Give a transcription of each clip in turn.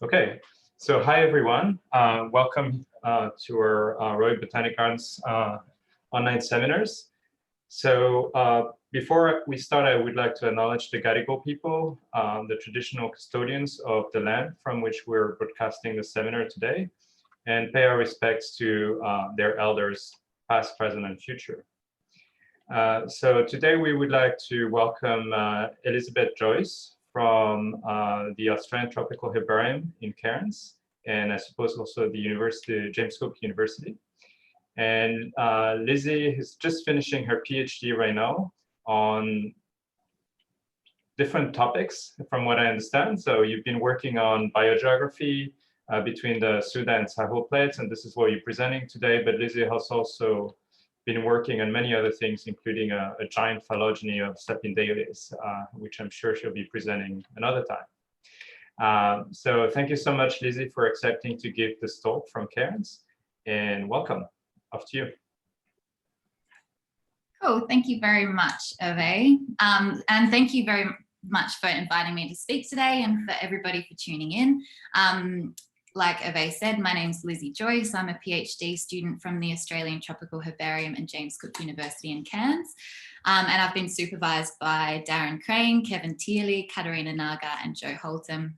Okay, so hi everyone. Welcome to our Royal Botanic Gardens online seminars. So before we start, I would like to acknowledge the Gadigal people, the traditional custodians of the land from which we're broadcasting the seminar today, and pay our respects to their elders, past, present, and future. So today we would like to welcome Elizabeth Joyce from the Australian Tropical Herbarium in Cairns, and I suppose also the University, James Cook University. And Lizzie is just finishing her PhD right now on different topics, from what I understand. So you've been working on biogeography between the Sunda and Sahul plates, and this is what you're presenting today. But Lizzie has also been working on many other things, including a giant phylogeny of Sapindales, which I'm sure she'll be presenting another time. So thank you so much, Lizzie, for accepting to give this talk from Cairns, and welcome. Off to you. Cool, thank you very much, Hervé. And thank you very much for inviting me to speak today and for everybody for tuning in. Like Hervé said, my name's Lizzie Joyce. I'm a PhD student from the Australian Tropical Herbarium and James Cook University in Cairns. And I've been supervised by Darren Crane, Kevin Tierley, Katarina Naga, and Joe Holton.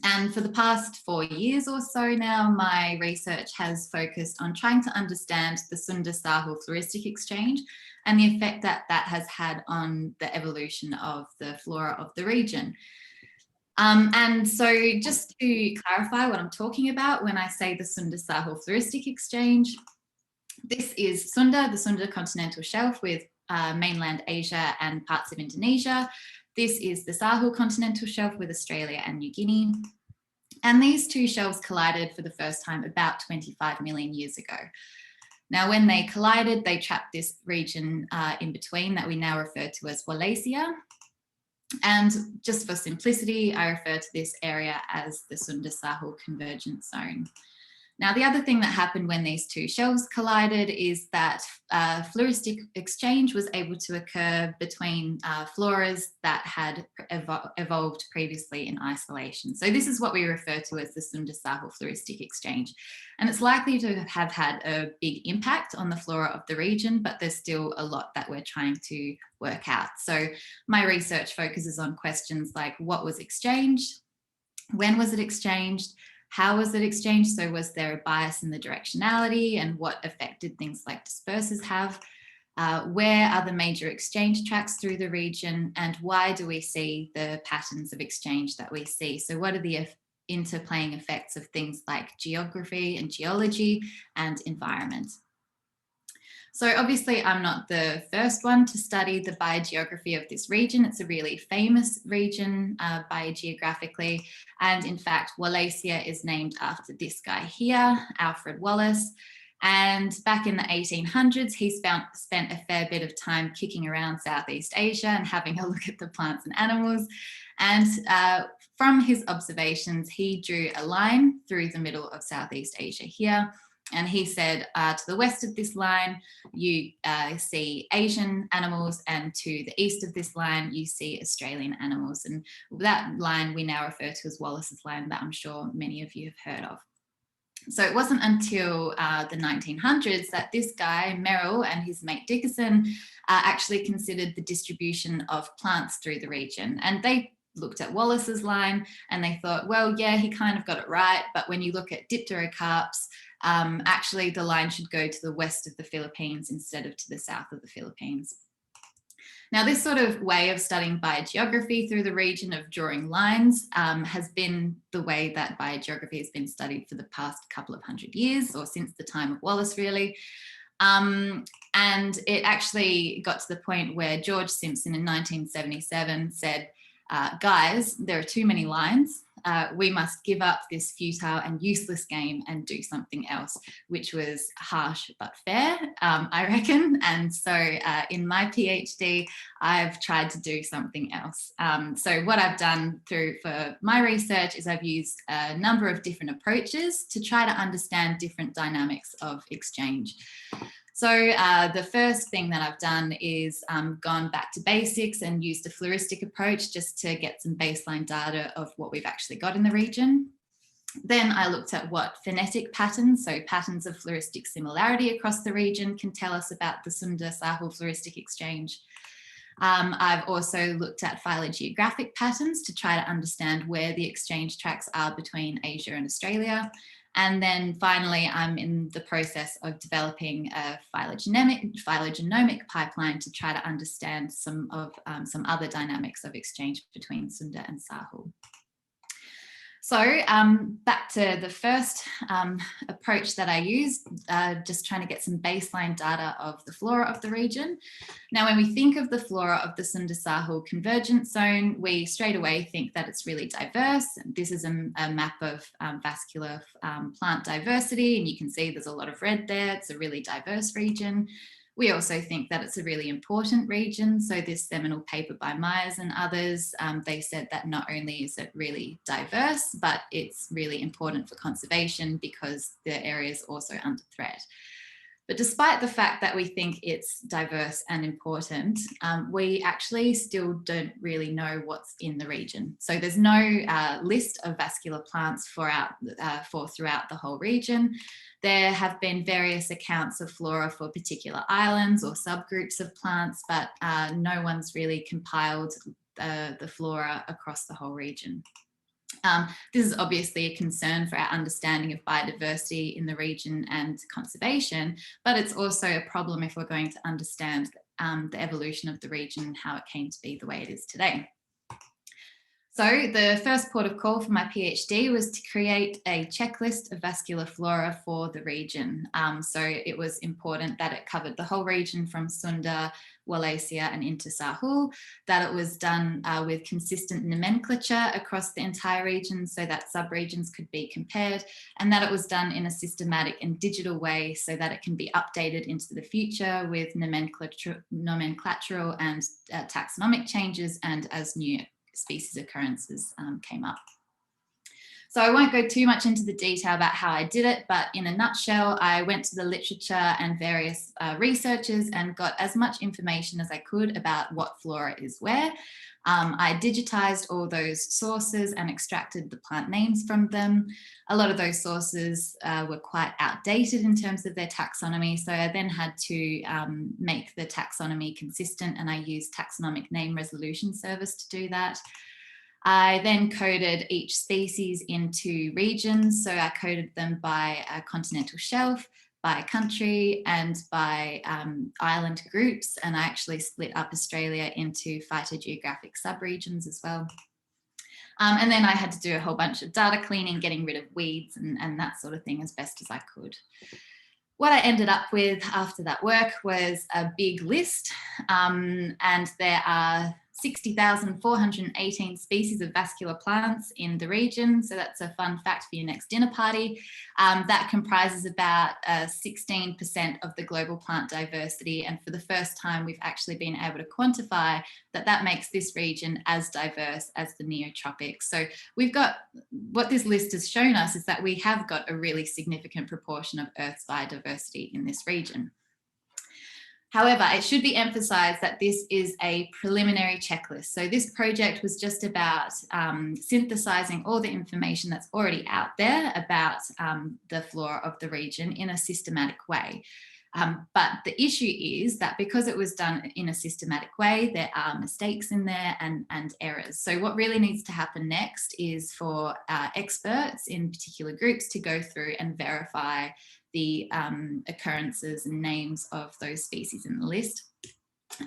And for the past 4 years or so now, my research has focused on trying to understand the Sunda-Sahul Floristic Exchange and the effect that that has had on the evolution of the flora of the region. And so just to clarify what I'm talking about when I say the Sunda-Sahul Floristic Exchange, this is Sunda, the Sunda continental shelf with mainland Asia and parts of Indonesia. This is the Sahul continental shelf with Australia and New Guinea. And these two shelves collided for the first time about 25 million years ago. Now, when they collided, they trapped this region in between that we now refer to as Wallacea. And just for simplicity, I refer to this area as the Sunda-Sahul convergence zone. Now, the other thing that happened when these two shelves collided is that floristic exchange was able to occur between floras that had evolved previously in isolation. So this is what we refer to as the Sunda-Sahul Floristic Exchange. And it's likely to have had a big impact on the flora of the region, but there's still a lot that we're trying to work out. So my research focuses on questions like what was exchanged, when was it exchanged, how was it exchanged? So was there a bias in the directionality, and what effect did things like dispersers have? Where are the major exchange tracks through the region, and why do we see the patterns of exchange that we see? So what are the interplaying effects of things like geography and geology and environment? So obviously I'm not the first one to study the biogeography of this region. It's a really famous region biogeographically. And in fact, Wallacea is named after this guy here, Alfred Wallace. And back in the 1800s, he spent a fair bit of time kicking around Southeast Asia and having a look at the plants and animals. And from his observations, he drew a line through the middle of Southeast Asia here. And he said, to the west of this line, you see Asian animals, and to the east of this line, you see Australian animals. And that line we now refer to as Wallace's line, that I'm sure many of you have heard of. So it wasn't until the 1900s that this guy, Merrill, and his mate Dickerson actually considered the distribution of plants through the region. And they looked at Wallace's line and they thought, well, yeah, he kind of got it right. But when you look at dipterocarps, actually the line should go to the west of the Philippines instead of to the south of the Philippines. Now, this sort of way of studying biogeography through the region of drawing lines has been the way that biogeography has been studied for the past couple of hundred years, or since the time of Wallace, really. And it actually got to the point where George Simpson in 1977 said, guys, there are too many lines. We must give up this futile and useless game and do something else, which was harsh but fair, I reckon. And so in my PhD, I've tried to do something else. So what I've done for my research is I've used a number of different approaches to try to understand different dynamics of exchange. So the first thing that I've done is gone back to basics and used a floristic approach just to get some baseline data of what we've actually got in the region. Then I looked at what phonetic patterns, so patterns of floristic similarity across the region, can tell us about the Sunda-Sahul Floristic Exchange. I've also looked at phylogeographic patterns to try to understand where the exchange tracks are between Asia and Australia. And then finally, I'm in the process of developing a phylogenomic pipeline to try to understand some other dynamics of exchange between Sunda and Sahul. So back to the first approach that I used, just trying to get some baseline data of the flora of the region. Now, when we think of the flora of the Sunda-Sahul convergence zone, we straight away think that it's really diverse. This is a map of vascular plant diversity, and you can see there's a lot of red there. It's a really diverse region. We also think that it's a really important region. So this seminal paper by Myers and others, they said that not only is it really diverse, but it's really important for conservation because the area is also under threat. But despite the fact that we think it's diverse and important, we actually still don't really know what's in the region. So there's no list of vascular plants throughout the whole region. There have been various accounts of flora for particular islands or subgroups of plants, but no one's really compiled the flora across the whole region. This is obviously a concern for our understanding of biodiversity in the region and conservation, but it's also a problem if we're going to understand the evolution of the region and how it came to be the way it is today. So the first port of call for my PhD was to create a checklist of vascular flora for the region. So it was important that it covered the whole region from Sunda, Wallacea and into Sahul, that it was done with consistent nomenclature across the entire region so that subregions could be compared, and that it was done in a systematic and digital way so that it can be updated into the future with nomenclatural and taxonomic changes and as new species occurrences came up. So I won't go too much into the detail about how I did it, but in a nutshell, I went to the literature and various researchers and got as much information as I could about what flora is where. I digitized all those sources and extracted the plant names from them. A lot of those sources were quite outdated in terms of their taxonomy, so I then had to make the taxonomy consistent, and I used Taxonomic Name Resolution Service to do that. I then coded each species into regions. So I coded them by a continental shelf, by country, and by island groups. And I actually split up Australia into phytogeographic subregions as well. And then I had to do a whole bunch of data cleaning, getting rid of weeds and that sort of thing as best as I could. What I ended up with after that work was a big list, and there are 60,418 species of vascular plants in the region. So that's a fun fact for your next dinner party. That comprises about 16% of the global plant diversity. And for the first time, we've actually been able to quantify that makes this region as diverse as the neotropics. So we've got, what this list has shown us is that we have got a really significant proportion of Earth's biodiversity in this region. However, it should be emphasized that this is a preliminary checklist. So this project was just about synthesizing all the information that's already out there about the flora of the region in a systematic way. But the issue is that because it was done in a systematic way, there are mistakes in there and errors. So what really needs to happen next is for experts in particular groups to go through and verify the occurrences and names of those species in the list.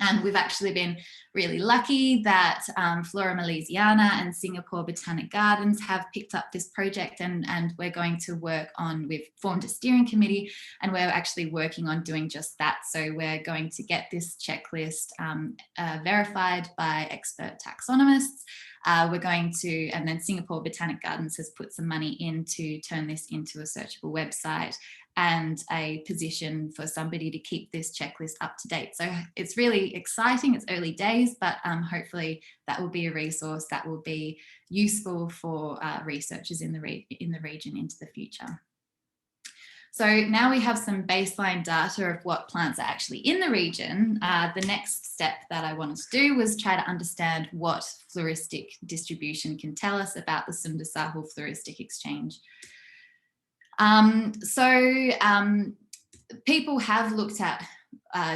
And we've actually been really lucky that Flora Malaysiana and Singapore Botanic Gardens have picked up this project, and we're going to work on, we've formed a steering committee and we're actually working on doing just that. So we're going to get this checklist verified by expert taxonomists. We're going to, and then Singapore Botanic Gardens has put some money in to turn this into a searchable website and a position for somebody to keep this checklist up to date. So it's really exciting, it's early days, but hopefully that will be a resource that will be useful for researchers in the region into the future. So now we have some baseline data of what plants are actually in the region. The next step that I wanted to do was try to understand what floristic distribution can tell us about the Sunda-Sahul Floristic Exchange. People have looked at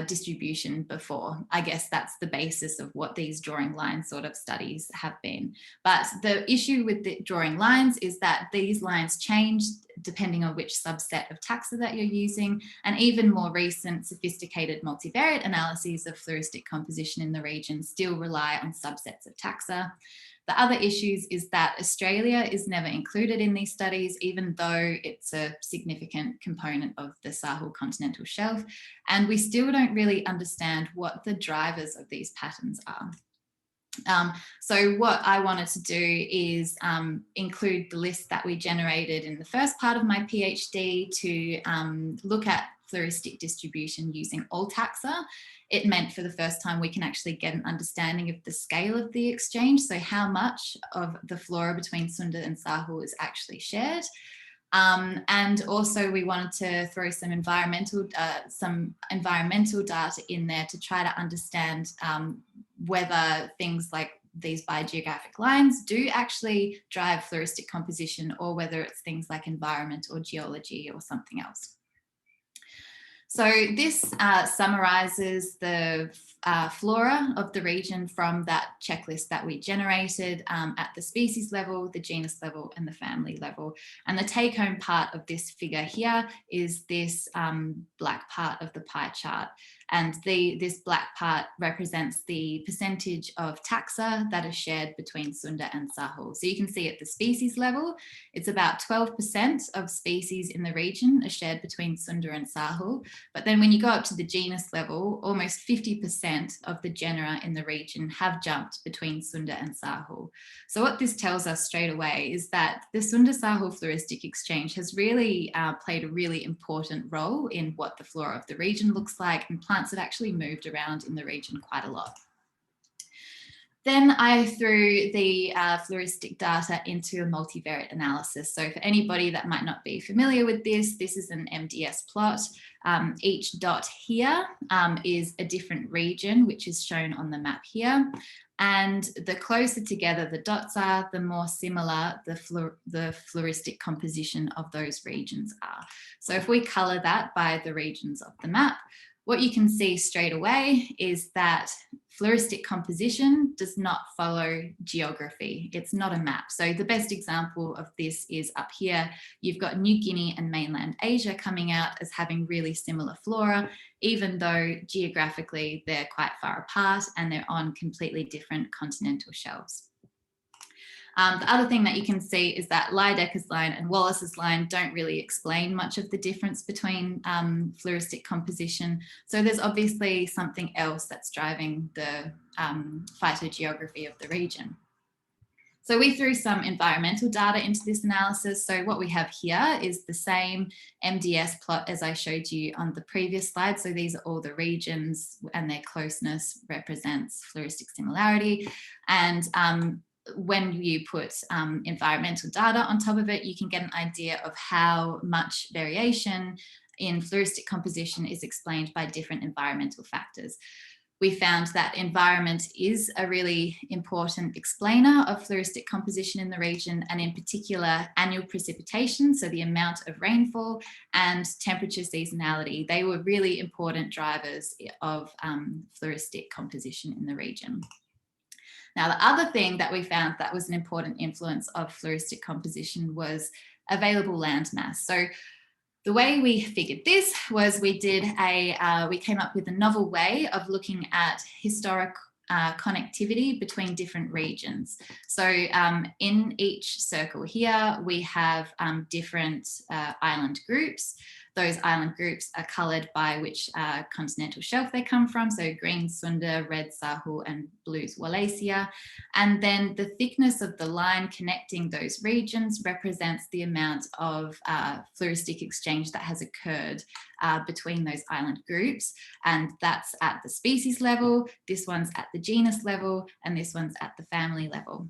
distribution before. I guess that's the basis of what these drawing line sort of studies have been. But the issue with the drawing lines is that these lines change depending on which subset of taxa that you're using, and even more recent sophisticated multivariate analyses of floristic composition in the region still rely on subsets of taxa. The other issues is that Australia is never included in these studies, even though it's a significant component of the Sahul continental shelf, and we still don't really understand what the drivers of these patterns are. So what I wanted to do is include the list that we generated in the first part of my PhD to look at floristic distribution using all taxa. It meant for the first time we can actually get an understanding of the scale of the exchange, so how much of the flora between Sunda and Sahul is actually shared. And also we wanted to throw some environmental data in there to try to understand whether things like these biogeographic lines do actually drive floristic composition, or whether it's things like environment or geology or something else. So this summarizes the flora of the region from that checklist that we generated at the species level, the genus level, and the family level. And the take-home part of this figure here is this black part of the pie chart. And this black part represents the percentage of taxa that are shared between Sunda and Sahul. So you can see at the species level, it's about 12% of species in the region are shared between Sunda and Sahul. But then when you go up to the genus level, almost 50% of the genera in the region have jumped between Sunda and Sahul. So what this tells us straight away is that the Sunda-Sahul Floristic Exchange has really played a really important role in what the flora of the region looks like, and plants have actually moved around in the region quite a lot. Then I threw the floristic data into a multivariate analysis. So for anybody that might not be familiar with this, this is an MDS plot. Each dot here is a different region, which is shown on the map here. And the closer together the dots are, the more similar the floristic composition of those regions are. So if we color that by the regions of the map, what you can see straight away is that floristic composition does not follow geography. It's not a map. So the best example of this is up here. You've got New Guinea and mainland Asia coming out as having really similar flora, even though geographically they're quite far apart and they're on completely different continental shelves. The other thing that you can see is that Liedecker's line and Wallace's line don't really explain much of the difference between floristic composition. So there's obviously something else that's driving the phytogeography of the region. So we threw some environmental data into this analysis. So what we have here is the same MDS plot as I showed you on the previous slide. So these are all the regions, and their closeness represents floristic similarity. And when you put environmental data on top of it, you can get an idea of how much variation in floristic composition is explained by different environmental factors. We found that environment is a really important explainer of floristic composition in the region, and in particular annual precipitation, so the amount of rainfall, and temperature seasonality. They were really important drivers of floristic composition in the region. Now, the other thing that we found that was an important influence of floristic composition was available land mass. So the way we figured this was we came up with a novel way of looking at historic connectivity between different regions. So in each circle here, we have different island groups. Those island groups are coloured by which continental shelf they come from. So green Sunda, red Sahul, and blues Wallacea. And then the thickness of the line connecting those regions represents the amount of floristic exchange that has occurred between those island groups. And that's at the species level, this one's at the genus level, and this one's at the family level.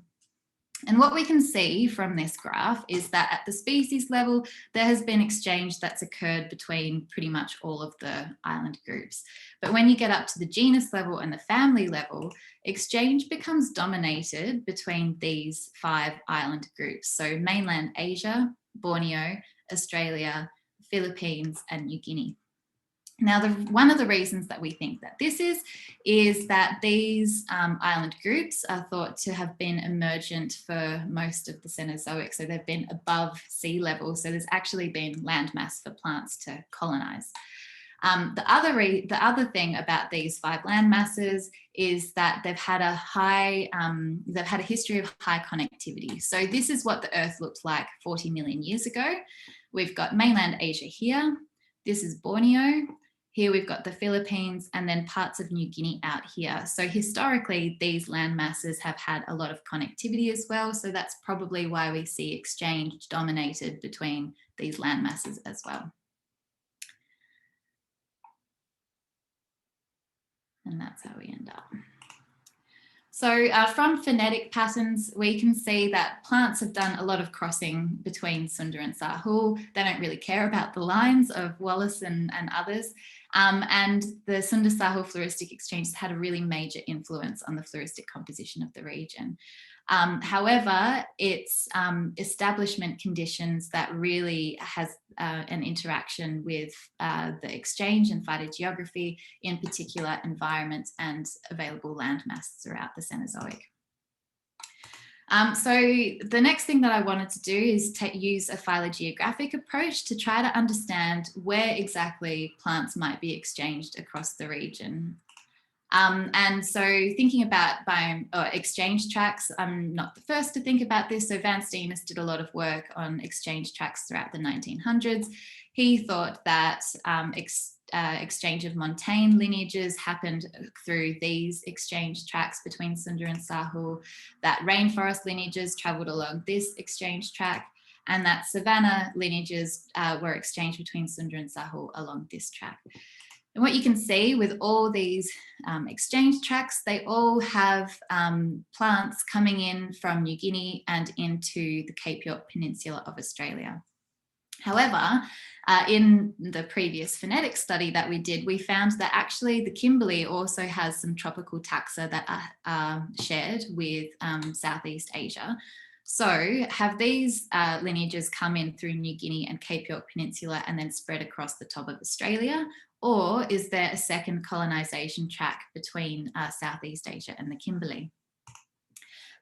And what we can see from this graph is that at the species level, there has been exchange that's occurred between pretty much all of the island groups. But when you get up to the genus level and the family level, exchange becomes dominated between these 5 island groups. So mainland Asia, Borneo, Australia, Philippines, and New Guinea. Now, one of the reasons that we think that this is that these island groups are thought to have been emergent for most of the Cenozoic. So they've been above sea level. So there's actually been landmass for plants to colonize. The other thing about these 5 land masses is that they've had a history of high connectivity. So this is what the Earth looked like 40 million years ago. We've got mainland Asia here. This is Borneo. Here we've got the Philippines and then parts of New Guinea out here. So historically, these land masses have had a lot of connectivity as well. So that's probably why we see exchange dominated between these land masses as well. And that's how we end up. So from phonetic patterns, we can see that plants have done a lot of crossing between Sunda and Sahul. They don't really care about the lines of Wallace and others. And the Sunda-Sahul Floristic Exchange has had a really major influence on the floristic composition of the region. However, it's establishment conditions that really has an interaction with the exchange and phytogeography, in particular environments and available land mass throughout the Cenozoic. So the next thing that I wanted to do is use a phylogeographic approach to try to understand where exactly plants might be exchanged across the region. And so thinking about exchange tracks, I'm not the first to think about this. So Van Steenis did a lot of work on exchange tracks throughout the 1900s. He thought that exchange of montane lineages happened through these exchange tracks between Sunda and Sahul, that rainforest lineages traveled along this exchange track, and that savanna lineages were exchanged between Sunda and Sahul along this track. And what you can see with all these exchange tracks, they all have plants coming in from New Guinea and into the Cape York Peninsula of Australia. However, in the previous phonetic study that we did, we found that actually the Kimberley also has some tropical taxa that are shared with Southeast Asia. So have these lineages come in through New Guinea and Cape York Peninsula and then spread across the top of Australia? Or is there a second colonisation track between Southeast Asia and the Kimberley?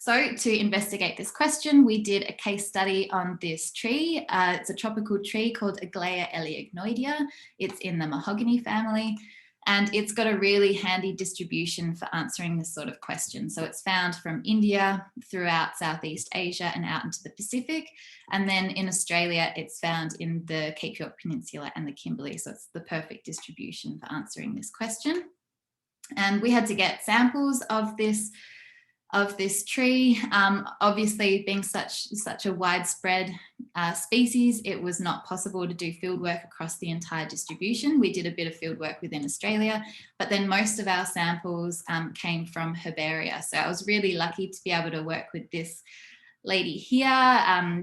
So to investigate this question, we did a case study on this tree. It's a tropical tree called Aglaya eleagnoidea. It's in the mahogany family, and it's got a really handy distribution for answering this sort of question. So it's found from India throughout Southeast Asia and out into the Pacific. And then in Australia, it's found in the Cape York Peninsula and the Kimberley. So it's the perfect distribution for answering this question. And we had to get samples of this tree. Obviously, being such a widespread species, it was not possible to do fieldwork across the entire distribution. We did a bit of fieldwork within Australia, but then most of our samples came from herbaria. So I was really lucky to be able to work with this lady here,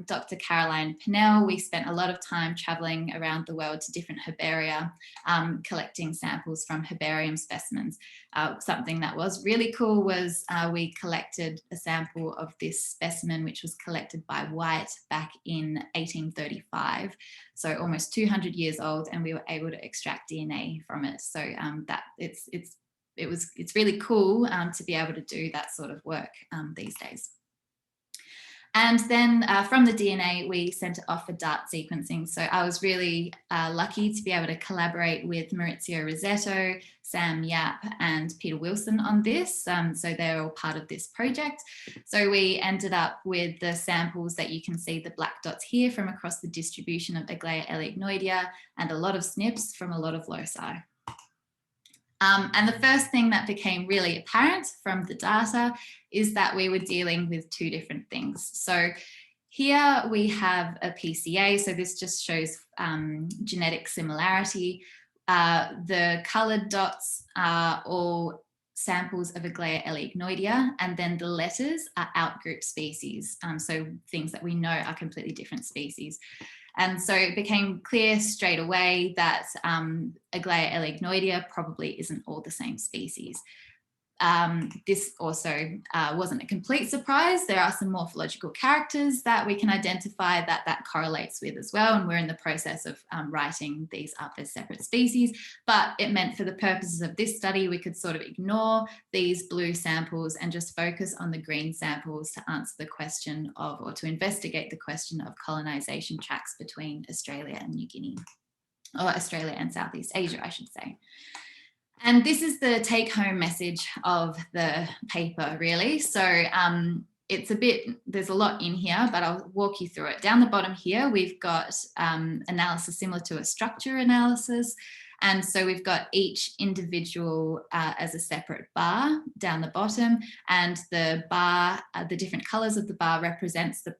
Dr. Caroline Pennell. We spent a lot of time traveling around the world to different herbaria, collecting samples from herbarium specimens. Something that was really cool was we collected a sample of this specimen, which was collected by White back in 1835. So almost 200 years old, and we were able to extract DNA from it. So it's really cool to be able to do that sort of work these days. And then from the DNA, we sent it off for DART sequencing. So I was really lucky to be able to collaborate with Maurizio Rossetto, Sam Yap, and Peter Wilson on this. So they're all part of this project. So we ended up with the samples that you can see, the black dots here, from across the distribution of Aglaya eleagnoidea, and a lot of SNPs from a lot of loci. And the first thing that became really apparent from the data is that we were dealing with two different things. So here we have a PCA, so this just shows genetic similarity. The coloured dots are all samples of Aglaya eleignoidea, and then the letters are outgroup species. So things that we know are completely different species. And so it became clear straight away that Aglaya eleignoidea probably isn't all the same species. This also wasn't a complete surprise. There are some morphological characters that we can identify that correlates with as well, and we're in the process of writing these up as separate species, but it meant for the purposes of this study we could sort of ignore these blue samples and just focus on the green samples to answer the question of, or to investigate the question of colonization tracks between Australia and New Guinea, or Australia and Southeast Asia, I should say. And this is the take-home message of the paper, really. So it's a bit, there's a lot in here, but I'll walk you through it. Down the bottom here, we've got analysis similar to a structure analysis. And so we've got each individual as a separate bar down the bottom, and the bar, the different colors of the bar represents the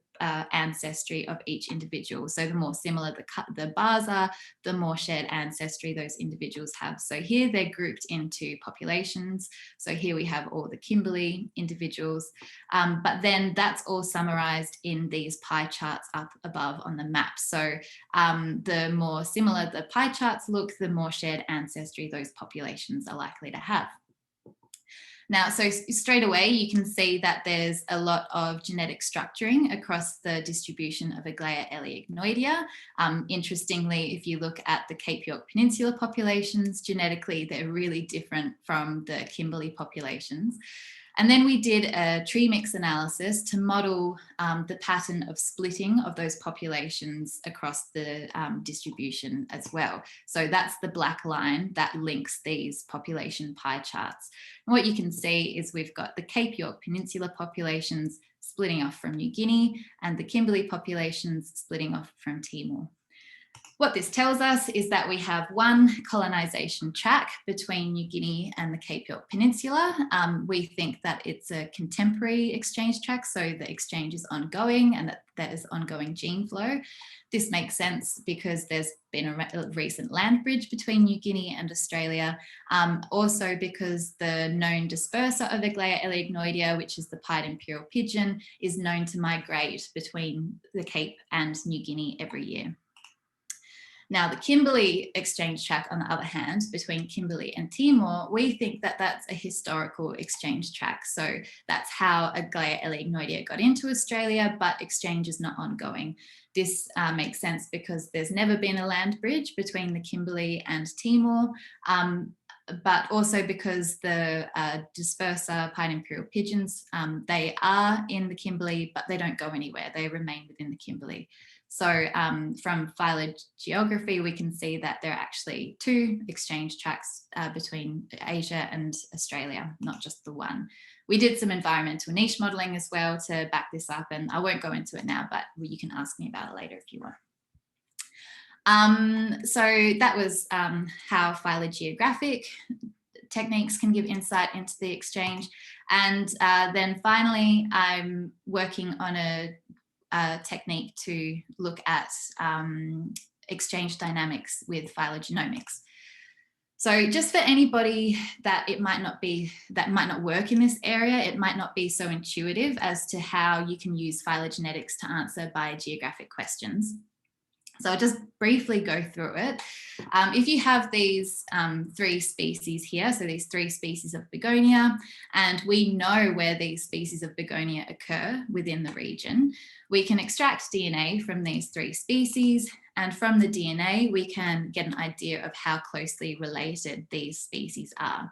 ancestry of each individual. So the more similar the bars are, the more shared ancestry those individuals have. So here they're grouped into populations. So here we have all the Kimberley individuals, but then that's all summarized in these pie charts up above on the map. So the more similar the pie charts look, the more shared ancestry those populations are likely to have. Now, so straight away, you can see that there's a lot of genetic structuring across the distribution of Aglaya eleignoidea. Interestingly, if you look at the Cape York Peninsula populations, genetically, they're really different from the Kimberley populations. And then we did a tree mix analysis to model the pattern of splitting of those populations across the distribution as well. So that's the black line that links these population pie charts. And what you can see is we've got the Cape York Peninsula populations splitting off from New Guinea and the Kimberley populations splitting off from Timor. What this tells us is that we have one colonization track between New Guinea and the Cape York Peninsula. We think that it's a contemporary exchange track, so the exchange is ongoing and that there is ongoing gene flow. This makes sense because there's been a recent land bridge between New Guinea and Australia. Also because the known disperser of Aglaya eleignoidea, which is the pied imperial pigeon, is known to migrate between the Cape and New Guinea every year. Now, the Kimberley exchange track, on the other hand, between Kimberley and Timor, we think that that's a historical exchange track. So that's how Aglaya eleignoidea got into Australia, but exchange is not ongoing. This makes sense because there's never been a land bridge between the Kimberley and Timor, but also because the disperser pied imperial pigeons, they are in the Kimberley, but they don't go anywhere. They remain within the Kimberley. So from phylogeography, we can see that there are actually two exchange tracks between Asia and Australia, not just the one. We did some environmental niche modeling as well to back this up, and I won't go into it now, but you can ask me about it later if you want. So that was how phylogeographic techniques can give insight into the exchange. And then finally, I'm working on a technique to look at exchange dynamics with phylogenomics. So just for anybody that it might not be, that might not work in this area, it might not be so intuitive as to how you can use phylogenetics to answer biogeographic questions. So I'll just briefly go through it. If you have these three species here, so these three species of begonia, and we know where these species of begonia occur within the region, we can extract DNA from these three species, and from the DNA, we can get an idea of how closely related these species are.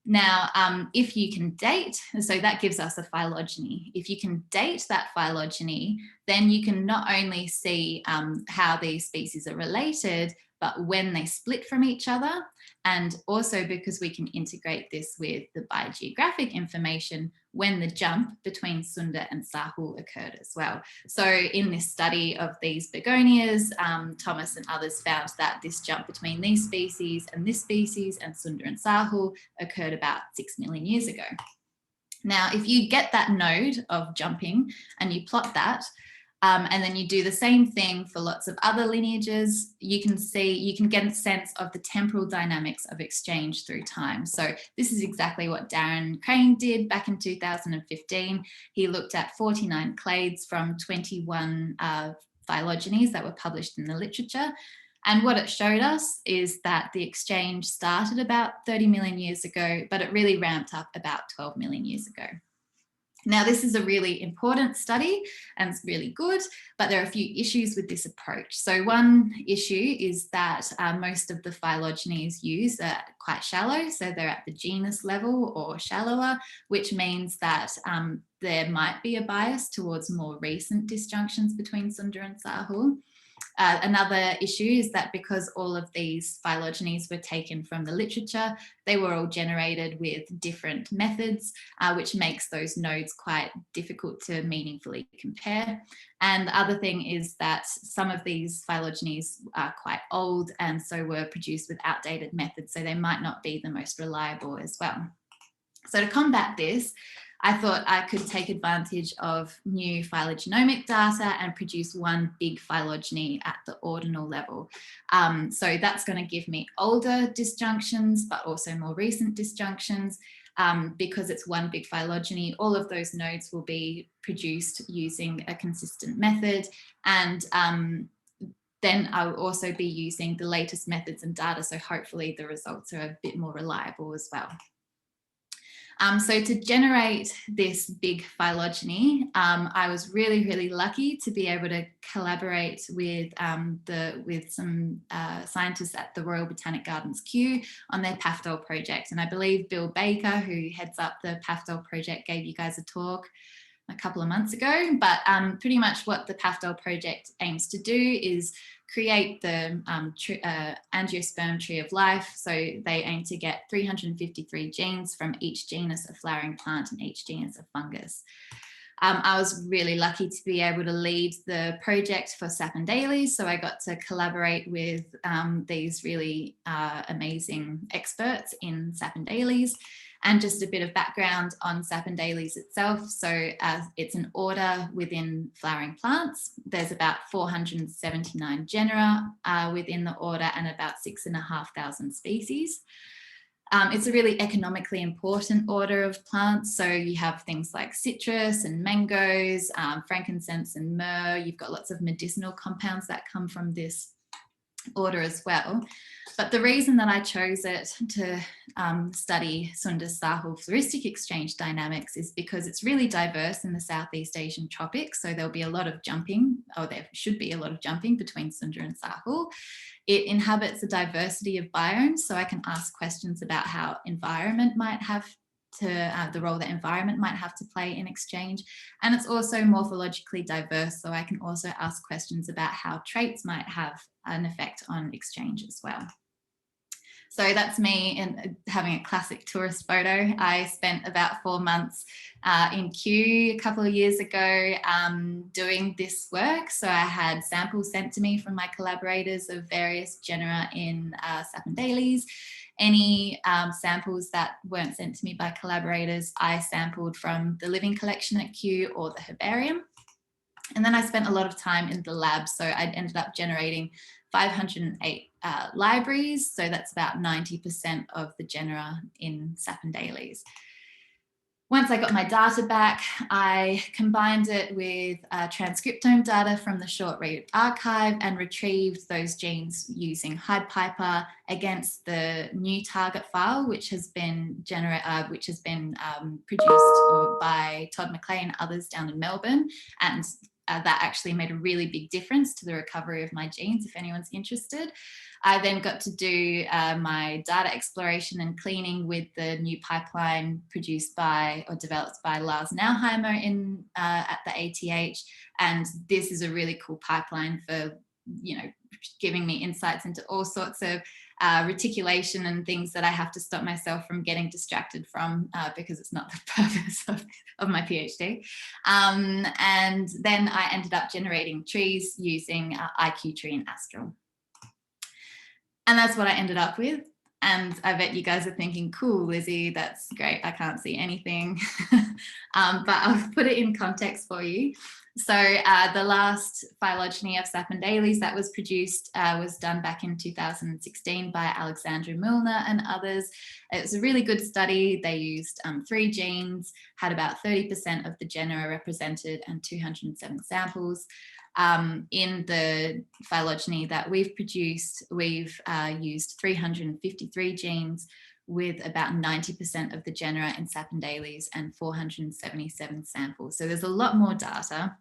Now, if you can date, so that gives us a phylogeny. If you can date that phylogeny, then you can not only see how these species are related, but when they split from each other, and also because we can integrate this with the biogeographic information when the jump between Sunda and Sahul occurred as well. So in this study of these begonias, Thomas and others found that this jump between these species and Sunda and Sahul occurred about 6 million years ago. Now, if you get that node of jumping and you plot that, And then you do the same thing for lots of other lineages. You can get a sense of the temporal dynamics of exchange through time. So this is exactly what Darren Crane did back in 2015. He looked at 49 clades from 21 phylogenies that were published in the literature. And what it showed us is that the exchange started about 30 million years ago, but it really ramped up about 12 million years ago. Now, this is a really important study and it's really good, but there are a few issues with this approach. So one issue is that most of the phylogenies used are quite shallow. So they're at the genus level or shallower, which means that there might be a bias towards more recent disjunctions between Sunda and Sahul. Another issue is that because all of these phylogenies were taken from the literature, they were all generated with different methods, which makes those nodes quite difficult to meaningfully compare. And the other thing is that some of these phylogenies are quite old and so were produced with outdated methods, so they might not be the most reliable as well. So to combat this, I thought I could take advantage of new phylogenomic data and produce one big phylogeny at the ordinal level. So that's going to give me older disjunctions, but also more recent disjunctions. Because it's one big phylogeny, all of those nodes will be produced using a consistent method. And then I'll also be using the latest methods and data. So hopefully the results are a bit more reliable as well. So to generate this big phylogeny, I was really, really lucky to be able to collaborate with some scientists at the Royal Botanic Gardens Kew on their Pathol Project. And I believe Bill Baker, who heads up the Pathol Project, gave you guys a talk a couple of months ago. But pretty much what the Pathol Project aims to do is create the angiosperm tree of life. So they aim to get 353 genes from each genus of flowering plant and each genus of fungus. I was really lucky to be able to lead the project for Sapindales. So I got to collaborate with these really amazing experts in Sapindales. And just a bit of background on Sapindales itself. So it's an order within flowering plants. There's about 479 genera within the order and about 6,500 species. It's a really economically important order of plants. So you have things like citrus and mangoes, frankincense and myrrh. You've got lots of medicinal compounds that come from this order as well. But the reason that I chose it to study Sunda-Sahul Floristic Exchange dynamics is because it's really diverse in the Southeast Asian tropics. So there'll be a lot of jumping, or there should be a lot of jumping between Sunda and Sahul. It inhabits a diversity of biomes, so I can ask questions about how environment might have to, the role that environment might have to play in exchange. And it's also morphologically diverse, so I can also ask questions about how traits might have an effect on exchange as well. So that's me in having a classic tourist photo. I spent about 4 months in Kew a couple of years ago doing this work. So I had samples sent to me from my collaborators of various genera in Sapindales. Any samples that weren't sent to me by collaborators, I sampled from the living collection at Kew or the herbarium. And then I spent a lot of time in the lab. So I ended up generating 508 libraries. So that's about 90% of the genera in Sapindales. Once I got my data back, I combined it with transcriptome data from the short read archive and retrieved those genes using HivePiper against the new target file, which has been produced by Todd McClay and others down in Melbourne. And that actually made a really big difference to the recovery of my genes, if anyone's interested. I then got to do my data exploration and cleaning with the new pipeline produced by or developed by Lars Nauheimer at the ATH. And this is a really cool pipeline for, giving me insights into all sorts of reticulation and things that I have to stop myself from getting distracted from because it's not the purpose of my PhD. And then I ended up generating trees using IQ-Tree and Astral. And that's what I ended up with. And I bet you guys are thinking, cool, Lizzie, that's great. I can't see anything. But I'll put it in context for you. So the last phylogeny of Sapindales that was produced was done back in 2016 by Alexandra Milner and others. It was a really good study. They used 3 genes, had about 30% of the genera represented and 207 samples. In the phylogeny that we've produced, we've used 353 genes with about 90% of the genera in Sapindales and 477 samples. So there's a lot more data.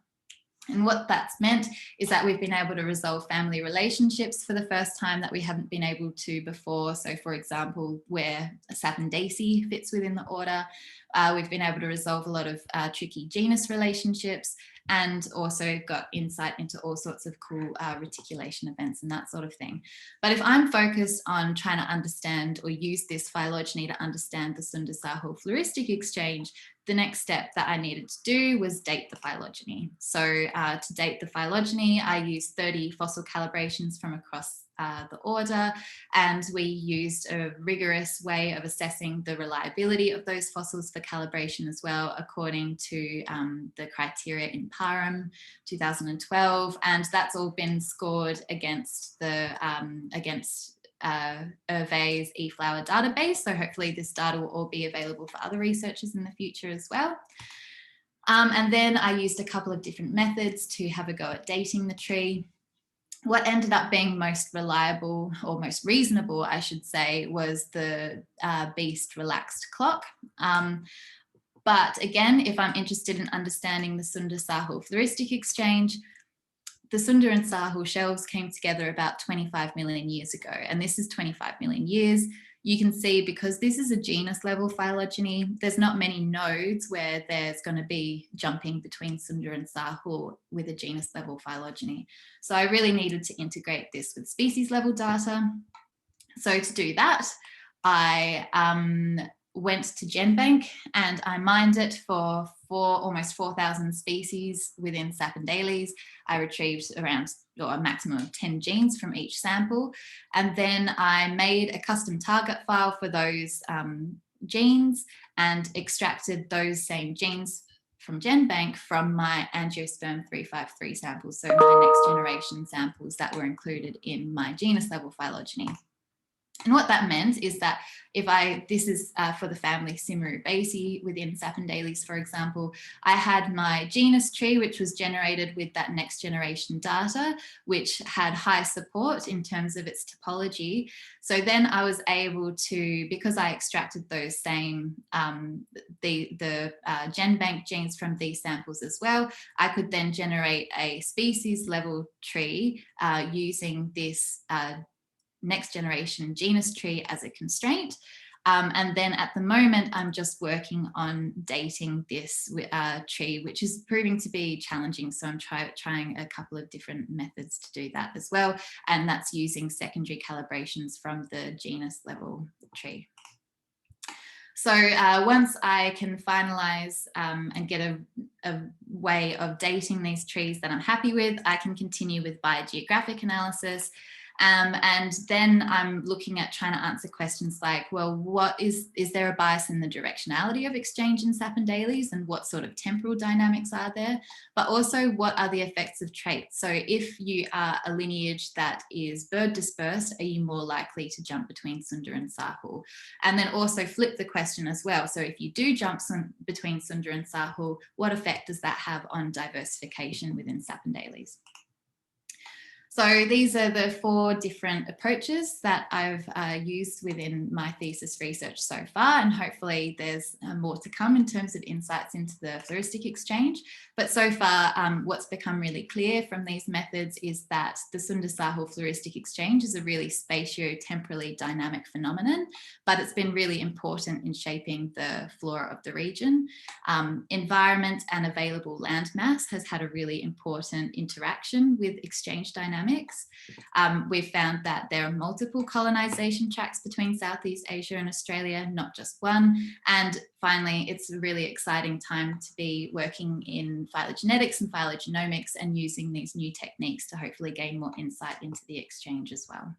And what that's meant is that we've been able to resolve family relationships for the first time that we haven't been able to before. So for example, where Sapindaceae fits within the order, we've been able to resolve a lot of tricky genus relationships, and also got insight into all sorts of cool reticulation events and that sort of thing. But if I'm focused on trying to understand or use this phylogeny to understand the Sunda-Sahul Floristic Exchange, the next step that I needed to do was date the phylogeny. So to date the phylogeny, I used 30 fossil calibrations from across the order, and we used a rigorous way of assessing the reliability of those fossils for calibration as well, according to the criteria in PARM 2012, and that's all been scored against the Hervé's eFlower database. So hopefully this data will all be available for other researchers in the future as well. And then I used a couple of different methods to have a go at dating the tree. What ended up being most reliable, or most reasonable, I should say, was the Beast relaxed clock. But again, if I'm interested in understanding the Sunda-Sahul Floristic Exchange, the Sunda and Sahul shelves came together about 25 million years ago, and this is 25 million years. You can see, because this is a genus level phylogeny, there's not many nodes where there's going to be jumping between Sunda and Sahul with a genus level phylogeny. So I really needed to integrate this with species level data. So to do that, I went to GenBank and I mined it for almost 4,000 species within Sapindales. I retrieved around, or a maximum of 10 genes from each sample. And then I made a custom target file for those genes and extracted those same genes from GenBank from my angiosperm 353 samples, so my next generation samples that were included in my genus level phylogeny. And what that meant is that if this is for the family Simarubaceae within Sapindales, for example, I had my genus tree, which was generated with that next generation data, which had high support in terms of its topology. So then I was able to, because I extracted those same, the GenBank genes from these samples as well, I could then generate a species level tree using this next generation genus tree as a constraint. And then at the moment, I'm just working on dating this tree, which is proving to be challenging. So I'm trying a couple of different methods to do that as well. And that's using secondary calibrations from the genus level tree. So once I can finalize and get a way of dating these trees that I'm happy with, I can continue with biogeographic analysis. And then I'm looking at trying to answer questions like, well, is there a bias in the directionality of exchange in Sapindales, and what sort of temporal dynamics are there? But also, what are the effects of traits? So if you are a lineage that is bird dispersed, are you more likely to jump between Sunda and Sahul? And then also flip the question as well. So if you do jump between Sunda and Sahul, what effect does that have on diversification within Sapindales? So these are the 4 different approaches that I've used within my thesis research so far, and hopefully there's more to come in terms of insights into the floristic exchange. But so far, what's become really clear from these methods is that the Sunda-Sahul Floristic Exchange is a really spatio-temporally dynamic phenomenon, but it's been really important in shaping the flora of the region. Environment and available land mass has had a really important interaction with exchange dynamics. We've found that there are multiple colonization tracks between Southeast Asia and Australia, not just one. And finally, it's a really exciting time to be working in phylogenetics and phylogenomics and using these new techniques to hopefully gain more insight into the exchange as well.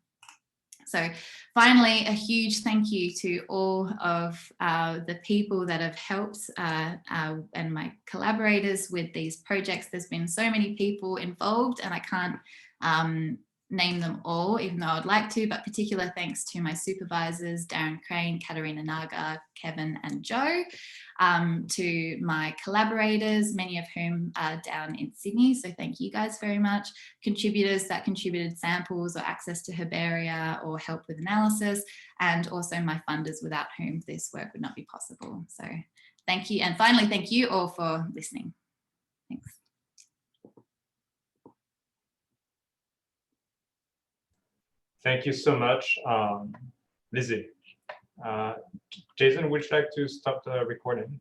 So finally, a huge thank you to all of the people that have helped and my collaborators with these projects. There's been so many people involved and I can't name them all, even though I'd like to, but particular thanks to my supervisors, Darren Crane, Katarina Naga, Kevin and Joe, to my collaborators, many of whom are down in Sydney, so thank you guys very much. Contributors that contributed samples or access to herbaria or help with analysis, and also my funders without whom this work would not be possible. So thank you, and finally, thank you all for listening. Thanks. Thank you so much, Lizzie. Jason, would you like to stop the recording?